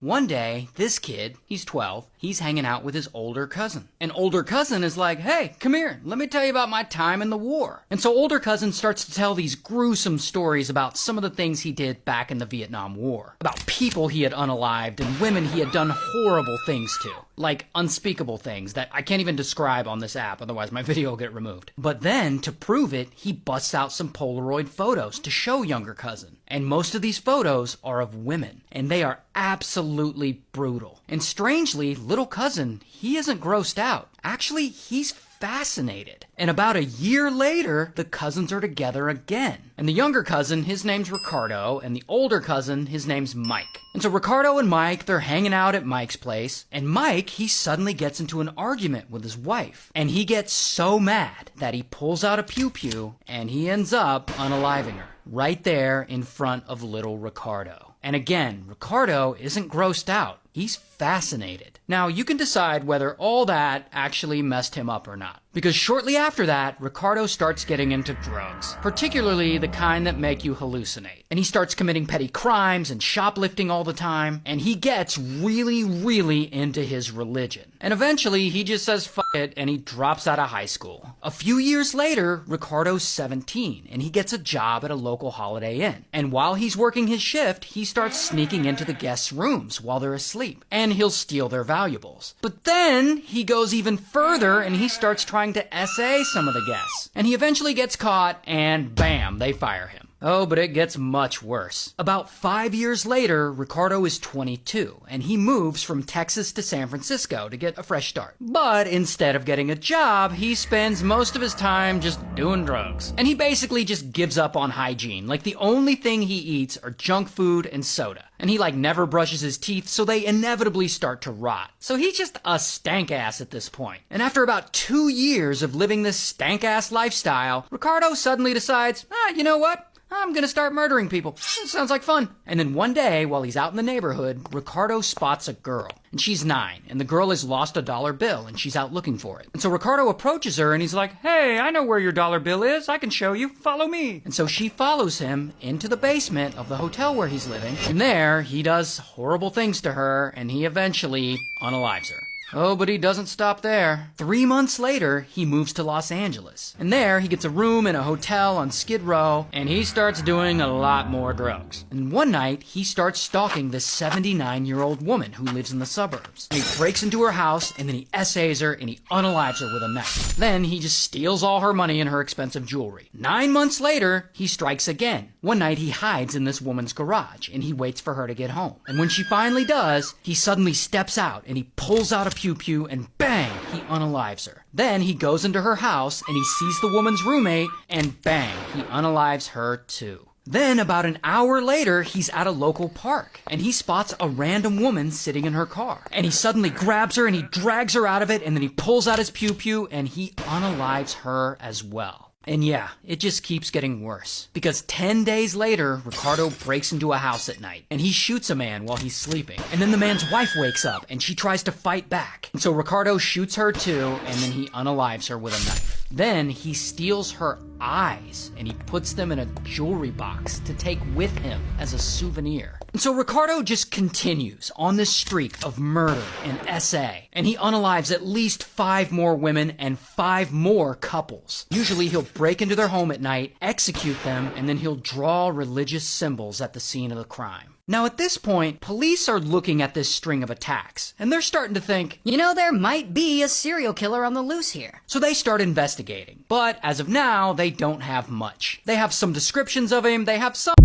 One day, this kid, he's 12, he's hanging out with his older cousin. An older cousin is like, hey, come here, let me tell you about my time in the war. And so older cousin starts to tell these gruesome stories about some of the things he did back in the Vietnam War. About people he had unalived and women he had done horrible things to. Like unspeakable things that I can't even describe on this app, otherwise my video will get removed. But then, to prove it, he busts out some Polaroid photos to show younger cousin. And most of these photos are of women, and they are absolutely brutal. And strangely, little cousin, he isn't grossed out. Actually, he's fascinated. And about a year later, the cousins are together again. And the younger cousin, his name's Ricardo, and the older cousin, his name's Mike. And so Ricardo and Mike, they're hanging out at Mike's place, and Mike, he suddenly gets into an argument with his wife. And he gets so mad that he pulls out a pew-pew, and he ends up unaliving her. Right there in front of little Ricardo. And again, Ricardo isn't grossed out. He's fascinated. Now, you can decide whether all that actually messed him up or not. Because shortly after that, Ricardo starts getting into drugs, particularly the kind that make you hallucinate. And he starts committing petty crimes and shoplifting all the time, and he gets really, really into his religion. And eventually, he just says fuck it, and he drops out of high school. A few years later, Ricardo's 17, and he gets a job at a local Holiday Inn. And while he's working his shift, he starts sneaking into the guests' rooms while they're asleep, and he'll steal their valuables. But then, he goes even further, and he starts trying to SA some of the guests. And he eventually gets caught, and bam, they fire him. Oh, but it gets much worse. About 5 years later, Ricardo is 22, and he moves from Texas to San Francisco to get a fresh start. But instead of getting a job, he spends most of his time just doing drugs. And he basically just gives up on hygiene. Like, the only thing he eats are junk food and soda. And he never brushes his teeth, so they inevitably start to rot. So he's just a stank ass at this point. And after about 2 years of living this stank ass lifestyle, Ricardo suddenly decides, you know what? I'm gonna start murdering people. Sounds like fun. And then one day, while he's out in the neighborhood, Ricardo spots a girl. And she's 9, and the girl has lost a dollar bill, and she's out looking for it. And so Ricardo approaches her, and he's like, hey, I know where your dollar bill is. I can show you. Follow me. And so she follows him into the basement of the hotel where he's living. And there, he does horrible things to her, and he eventually unalives her. Oh, but he doesn't stop there. 3 months later, he moves to Los Angeles. And there, he gets a room in a hotel on Skid Row, and he starts doing a lot more drugs. And one night, he starts stalking this 79-year-old woman who lives in the suburbs. And he breaks into her house, and then he SAs her, and he unalives her with a knife. Then, he just steals all her money and her expensive jewelry. 9 months later, he strikes again. One night, he hides in this woman's garage, and he waits for her to get home. And when she finally does, he suddenly steps out, and he pulls out a pew-pew, and bang, he unalives her. Then he goes into her house, and he sees the woman's roommate, and bang, he unalives her too. Then, about an hour later, he's at a local park, and he spots a random woman sitting in her car. And he suddenly grabs her, and he drags her out of it, and then he pulls out his pew-pew, and he unalives her as well. And yeah, it just keeps getting worse. Because 10 days later, Ricardo breaks into a house at night, and he shoots a man while he's sleeping. And then the man's wife wakes up, and she tries to fight back. And so Ricardo shoots her too, and then he unalives her with a knife. Then he steals her eyes, and he puts them in a jewelry box to take with him as a souvenir. And so Ricardo just continues on this streak of murder and SA, and he unalives at least 5 more women and 5 more couples. Usually he'll break into their home at night, execute them, and then he'll draw religious symbols at the scene of the crime. Now at this point, police are looking at this string of attacks, and they're starting to think, you know, there might be a serial killer on the loose here. So they start investigating. But as of now, they don't have much. They have some descriptions of him, they have some